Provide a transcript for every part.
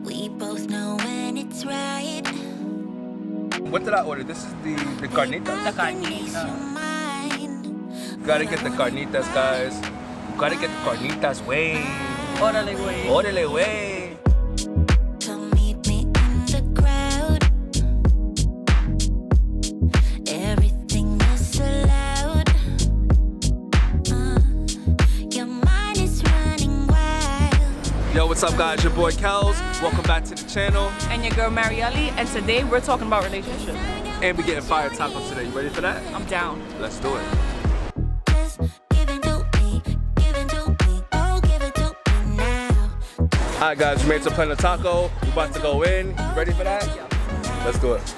We both know when it's right. What did I order? This is the carnitas? The carnitas. You gotta get the carnitas, guys. You gotta get the carnitas way. Orale Guay. Orale Guay. Come meet me in the crowd. Everything is so loud. Your mind is running wild. Yo, what's up, guys? Your boy Kels. Welcome back to the channel. And your girl Marielle, and today we're talking about relationships. And we getting fire tacos today. You ready for that? I'm down. Let's do it. Just give it to me, give it to me, oh give it to me now. Alright guys, we made some plain taco. We about to go in. You ready for that? Let's do it.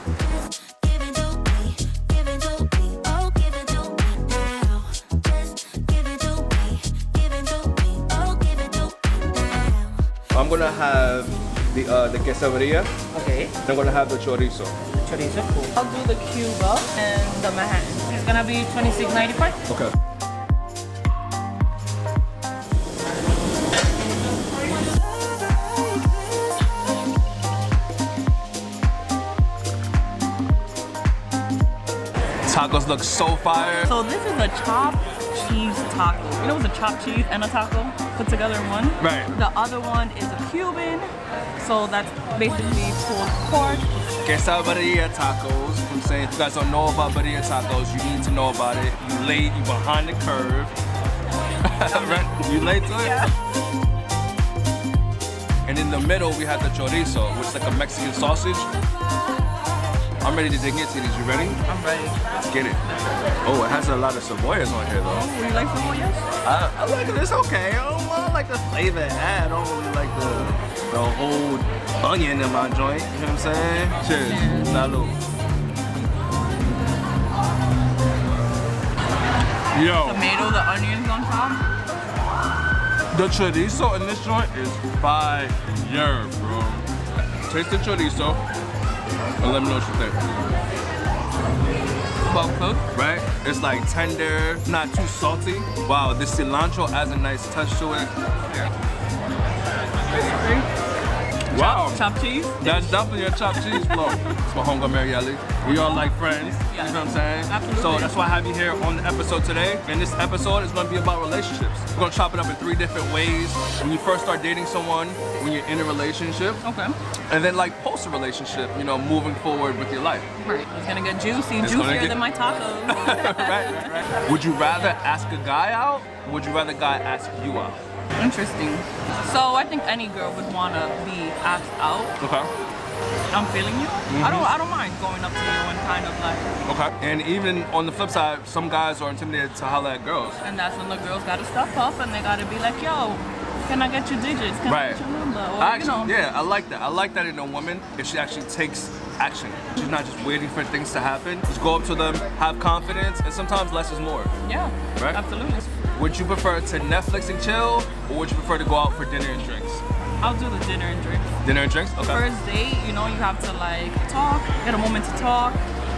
Give it to me, give it to me, oh give it to me now. Just give it to me, give it to me, oh give it to me now. I'm gonna have the Quesabirria. Okay. And I'm gonna have the Chorizo. Chorizo, cool. I'll do the Cuban and the Manhattan. It's gonna be $26.95. Okay. Tacos look so fire. So this is a chopped cheese taco. You know, it's a chopped cheese and a taco put together in one. Right. The other one is a Cuban. So that's basically pulled pork. Quesabirria tacos. I'm saying, if you guys don't know about birria tacos, you need to know about it. You late, you behind the curve. Right? You late to it? Yeah. And in the middle, we have the chorizo, which is like a Mexican sausage. I'm ready to dig into these. You ready? I'm ready. Let's get it. Oh, it has a lot of cebollas on here, though. Oh, you like cebollas? I like it. It's okay. I don't like the flavor it had. I don't really like the whole onion in my joint. You know what I'm saying? Cheers. Salud. Yo. Tomato, the onions on top. The chorizo in this joint is fire, bro. Taste the chorizo and let me know what you think. Well cooked. Right? It's like tender, not too salty. Wow, this cilantro adds a nice touch to it. Wow. Chopped cheese? That's definitely a chopped cheese flow. It's my homegirl Marielle. We all like friends. Yes. You know what I'm saying? Absolutely. So that's why I have you here on the episode today. And this episode is going to be about relationships. We're going to chop it up in 3 different ways. When you first start dating someone, when you're in a relationship, Okay. and then like post a relationship, you know, moving forward with your life. Right. It's gonna get juicy, It's gonna juicier get- than my tacos. right. Would you rather ask a guy out, or would you rather a guy ask you out? Interesting. So I think any girl would wanna be asked out. Okay. I'm feeling you. I don't mind going up to you and kind of like. Okay. And even on the flip side, some guys are intimidated to holler at girls. And that's when the girls gotta step up and they gotta be like, yo, can I get your digits? Can I get your number? Or, Actually, yeah, I like that. I like that in a woman if she actually takes action. She's not just waiting for things to happen. Just go up to them, have confidence, and sometimes less is more. Yeah. Right? Absolutely. Would you prefer to Netflix and chill, or would you prefer to go out for dinner and drinks? I'll do the dinner and drinks. Dinner and drinks? Okay. First date, you know, you have to like talk, get a moment to talk,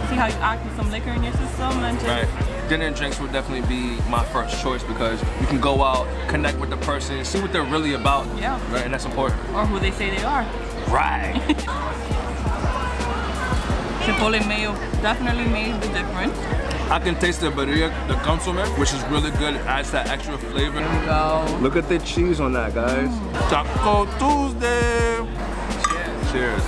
see how you act with some liquor in your system, and just. Right. Dinner and drinks would definitely be my first choice because you can go out, connect with the person, see what they're really about. Yeah. Right, and that's important. Or who they say they are. Right. Chipotle mayo definitely made the difference. I can taste the birria, the consomme, which is really good. It adds that extra flavor. There we go. Look at the cheese on that, guys. Taco Tuesday. Cheers. Cheers.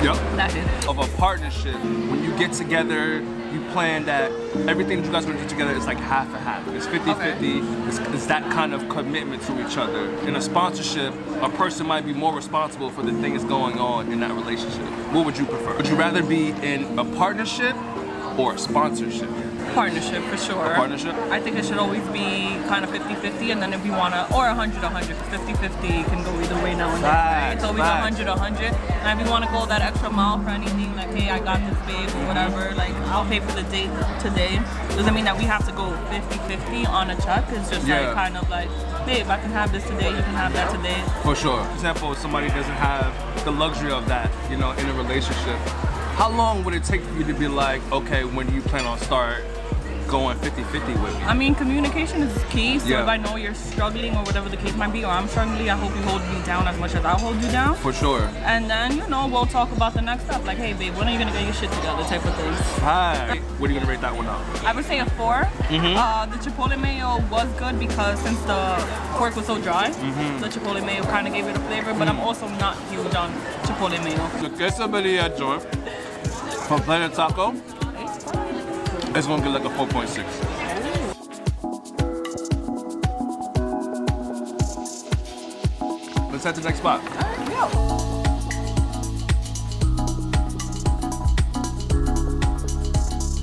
Yep. That is. Of a partnership, when you get together, you plan that everything you guys are gonna do together is like half and half. It's 50-50. It's that kind of commitment to each other. In a sponsorship, a person might be more responsible for the things going on in that relationship. What would you prefer? Would you rather be in a partnership or a sponsorship? Partnership for sure. A partnership? I think it should always be kind of 50-50, and then if you wanna, or 100-100, 50-50 can go either way now and then. Right? It's always 100-100. And if you wanna go that extra mile for anything, like, hey, I got this, babe, or whatever, like, I'll pay for the date today. Doesn't mean that we have to go 50-50 on a check. It's just like kind of like, babe, I can have this today, you can have that today. For sure. For example, if somebody doesn't have the luxury of that, you know, in a relationship, how long would it take for you to be like, okay, when do you plan on start going 50-50 with me. I mean, communication is key. So Yeah. if I know you're struggling or whatever the case might be, or I'm struggling, I hope you hold me down as much as I'll hold you down. For sure. And then, you know, we'll talk about the next step. Like, hey, babe, when are you gonna get your shit together? Type of thing. Hi. What are you gonna rate that one out? I would say a 4. The chipotle mayo was good because since the pork was so dry, the chipotle mayo kind of gave it a flavor. But I'm also not huge on chipotle mayo. The Quesabirria joint from Planet Taco is gonna get like a 4.6. Let's head to the next spot.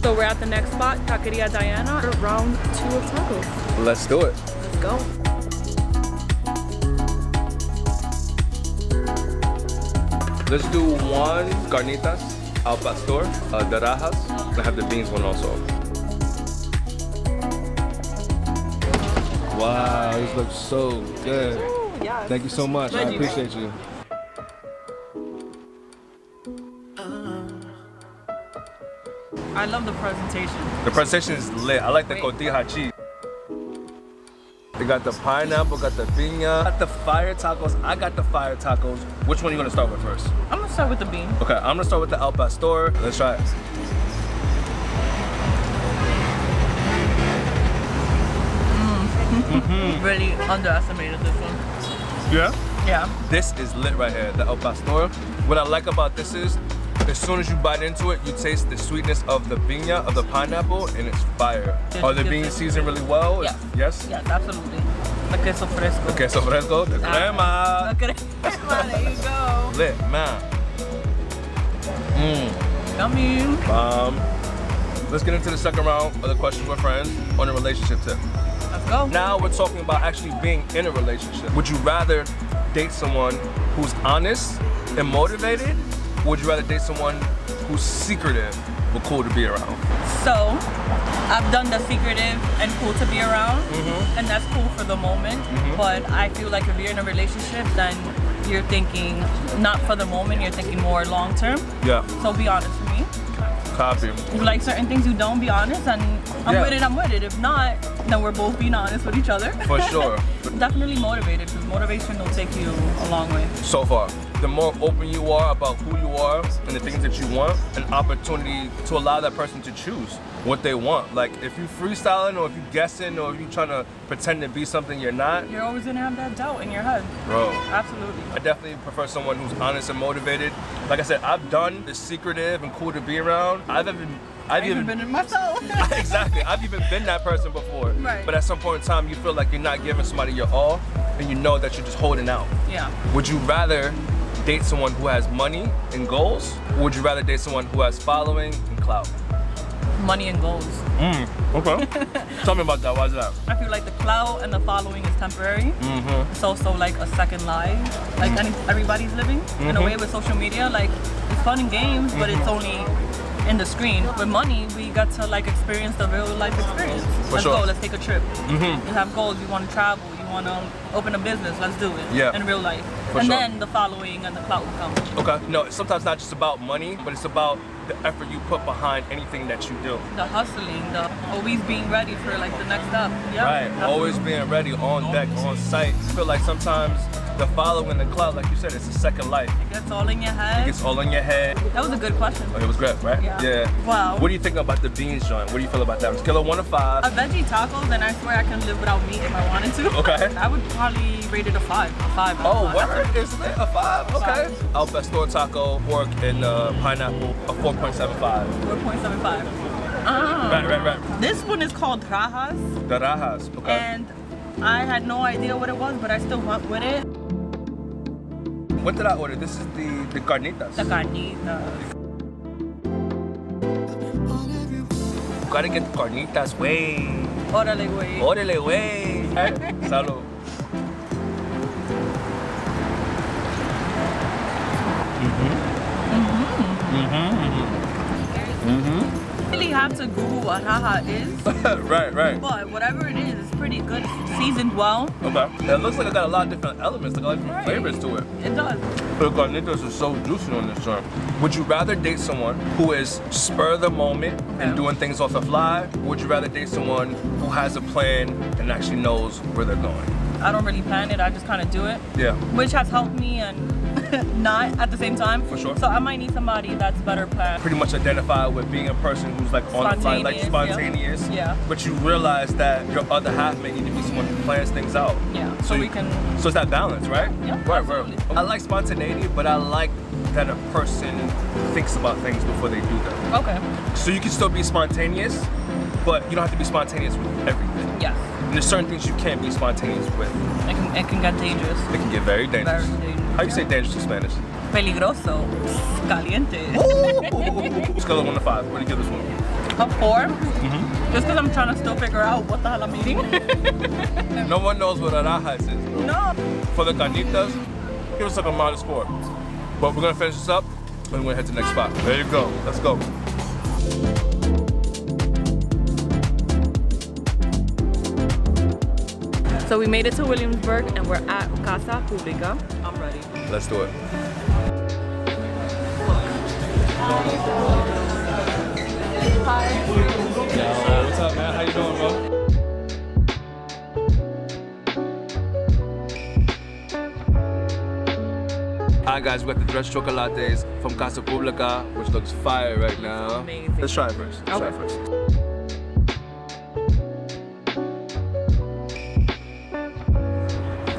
So we're at the next spot, Taqueria Diana, round 2 of tacos. Let's do it. Let's go. Let's do one Carnitas al pastor, de rajas. I have the beans one also. Wow, this looks so good. Yeah. Thank you so much. I appreciate you. I love the presentation. The presentation is lit. I like the cotija cheese. They got the pineapple, got the piña, got the fire tacos. I got the fire tacos. Which one are you gonna start with first? I'm gonna start with the bean. Okay, I'm gonna start with the al pastor. Let's try it. Really underestimated this one. Yeah? Yeah. This is lit right here, the al pastor. What I like about this is, as soon as you bite into it, you taste the sweetness of the piña, of the pineapple, and it's fire. Are the beans seasoned really well? Yes. Yes? Yes, absolutely. The queso fresco. The queso fresco, the crema. The crema, there you go. Lit, man. Yummy. Let's get into the second round of the questions with friends on a relationship tip. Let's go. Now we're talking about actually being in a relationship. Would you rather date someone who's honest and motivated? Or would you rather date someone who's secretive but cool to be around? So, I've done the secretive and cool to be around, and that's cool for the moment. But I feel like if you're in a relationship, then you're thinking not for the moment, you're thinking more long term. Yeah. So be honest with me. Copy. If you like certain things, you don't be honest, and I'm with it, I'm with it. If not, then we're both being honest with each other. For sure. Definitely motivated, because motivation will take you a long way. So far, the more open you are about who you are and the things that you want, an opportunity to allow that person to choose what they want. Like if you freestyling or if you guessing or if you trying to pretend to be something you're not, You're always gonna have that doubt in your head. bro. Absolutely. I definitely prefer someone who's honest and motivated. Like I said, I've done the secretive and cool to be around. I've even been in myself. exactly. I've even been that person before. Right. But at some point in time, you feel like you're not giving somebody your all, and you know that you're just holding out. Yeah. Would you rather date someone who has money and goals, or would you rather date someone who has following and clout? Money and goals. Okay. Tell me about that. Why is that? I feel like the clout and the following is temporary. It's also like a second life, like everybody's living in a way with social media. Like it's fun and games, but it's only in the screen. With money, we got to like experience the real life experience. Let's sure. go. Let's take a trip. You have goals. You want to travel. You want to open a business. Let's do it. Yeah. In real life. For and sure. then the following and the clout will come. Okay. No, it's sometimes not just about money, but it's about the effort you put behind anything that you do. The hustling, the always being ready for like the next step. Yeah. Right. Always being ready, on deck, on site. I feel like sometimes the following the cloud, like you said, it's a second life. It gets all in your head. It's all in your head. That was a good question. Oh, it was great, right? Yeah. Wow. What do you think about the beans joint? What do you feel about that? Scale of 1 to 5. A veggie tacos, and I swear I can live without meat if I wanted to. Okay. I would probably rate it a 5. A 5. Oh, word? Is it a 5? Okay. Al pastor taco, pork, and pineapple, a 4.75. 4.75. Right. This one is called rajas, The rajas, okay. and I had no idea what it was, but I still went with it. What did I order? This is the carnitas. The carnitas. You gotta get the carnitas, way. Orale Guay. Orale Guay. Salud. Really high have to Google what haha is. Right. But whatever it is, it's pretty good. It's seasoned well. Okay. It looks like it got a lot of different elements, like a lot of different flavors to it. It does. The carnitas is so juicy on this joint. Would you rather date someone who is spur of the moment and doing things off the fly? Or would you rather date someone who has a plan and actually knows where they're going? I don't really plan it. I just kind of do it. Yeah. Which has helped me and not at the same time. For sure. So I might need somebody that's better planned. Pretty much identify with being a person who's like on the fly, like spontaneous. Yeah. But you realize that your other half may need to be someone who plans things out. Yeah. So we can. So it's that balance, right? Yeah. Right. Absolutely. I like spontaneity, but I like that a person thinks about things before they do them. Okay. So you can still be spontaneous, but you don't have to be spontaneous with everything. Yes. And there's certain things you can't be spontaneous with. It can get dangerous. It can get very dangerous. Very dangerous. How you say dangerous in Spanish? Peligroso. Caliente. Ooh! Scale of 1 to 5. What do you give this one? A 4. Just because I'm trying to still figure out what the hell I'm eating. No one knows what arajas is, bro. No. For the carnitas, give us like a -4. But we're gonna finish this up and we're gonna head to the next spot. There you go. Let's go. So we made it to Williamsburg and we're at Casa Publica. I'm ready. Let's do it. Hi. Yo, what's up, man? How you doing, bro? Alright guys, we got the dressed chocolates from Casa Publica, which looks fire right now. Amazing. Let's try it first. Let's try it first.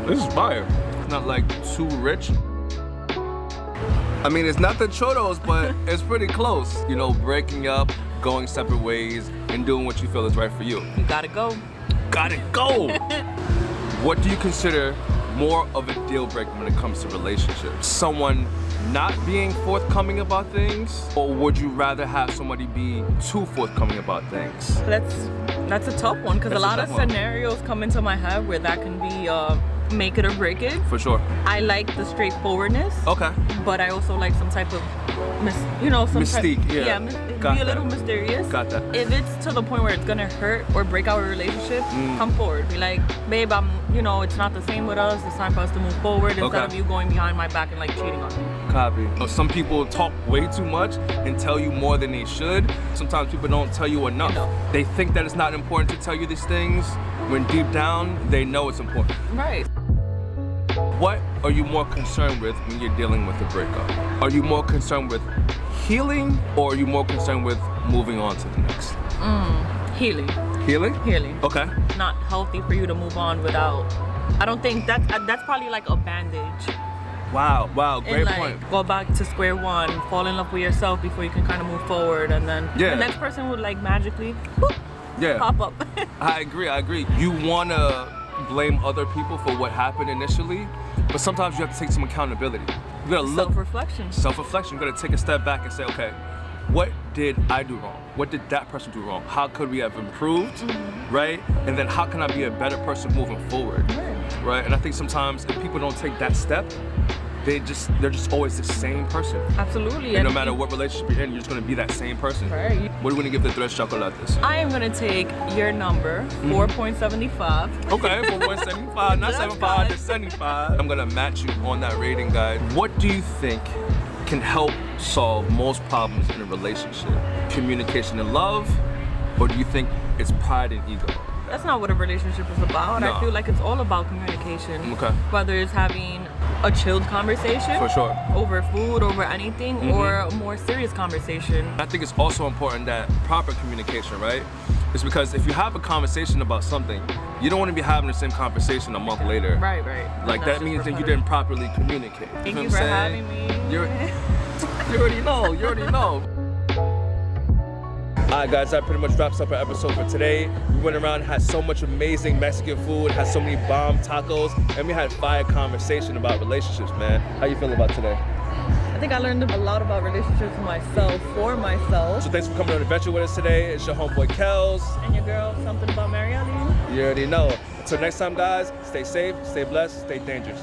This is fire. It's not like too rich. I mean, it's not the churros, but it's pretty close. You know, breaking up, going separate ways, and doing what you feel is right for you. You gotta go. Gotta go! What do you consider more of a deal breaker when it comes to relationships? Someone not being forthcoming about things, or would you rather have somebody be too forthcoming about things? That's a tough one because a lot of scenarios come into my head where that can be make it or break it. For sure. I like the straightforwardness. Okay. But I also like some type of Mystique, yeah. Be a little mysterious. Got that. If it's to the point where it's gonna hurt or break our relationship, come forward. Be like, babe, it's not the same with us. It's time for us to move forward instead of you going behind my back and like cheating on me. Copy. Some people talk way too much and tell you more than they should. Sometimes people don't tell you enough. They think that it's not important to tell you these things when deep down they know it's important. Right. What are you more concerned with when you're dealing with a breakup? Are you more concerned with healing, or are you more concerned with moving on to the next? Healing. Healing? Healing. Okay. Not healthy for you to move on without. I don't think that's probably like a bandage. Wow, great point. Go back to square one, fall in love with yourself before you can kind of move forward, and then the next person would like magically pop up. I agree. You wanna blame other people for what happened initially, but sometimes you have to take some accountability. You gotta look. Self-reflection. Self-reflection. You gotta take a step back and say, okay, what did I do wrong? What did that person do wrong? How could we have improved, right? And then how can I be a better person moving forward, right? And I think sometimes if people don't take that step, they're just always the same person. Absolutely. And no matter what relationship you're in, you're just gonna be that same person. Right. What are we gonna give the tres chocolates? I am gonna take your number, 4.75. Okay, 4.75, not 75, just 75. I'm gonna match you on that rating guide. What do you think can help solve most problems in a relationship? Communication and love, or do you think it's pride and ego? That's not what a relationship is about. No. I feel like it's all about communication. Okay. Whether it's having a chilled conversation. For sure. Over food, over anything, or a more serious conversation. I think it's also important that proper communication, right? It's because if you have a conversation about something, you don't want to be having the same conversation a month later. Right. Like that means that you didn't properly communicate. Thank you for having me. You already know. Alright guys, that pretty much wraps up our episode for today. We went around and had so much amazing Mexican food, had so many bomb tacos, and we had fire conversation about relationships, man. How you feeling about today? I think I learned a lot about relationships for myself. So thanks for coming on an adventure with us today. It's your homeboy Kels. And your girl, something about Marielle. You already know. Until next time guys, stay safe, stay blessed, stay dangerous.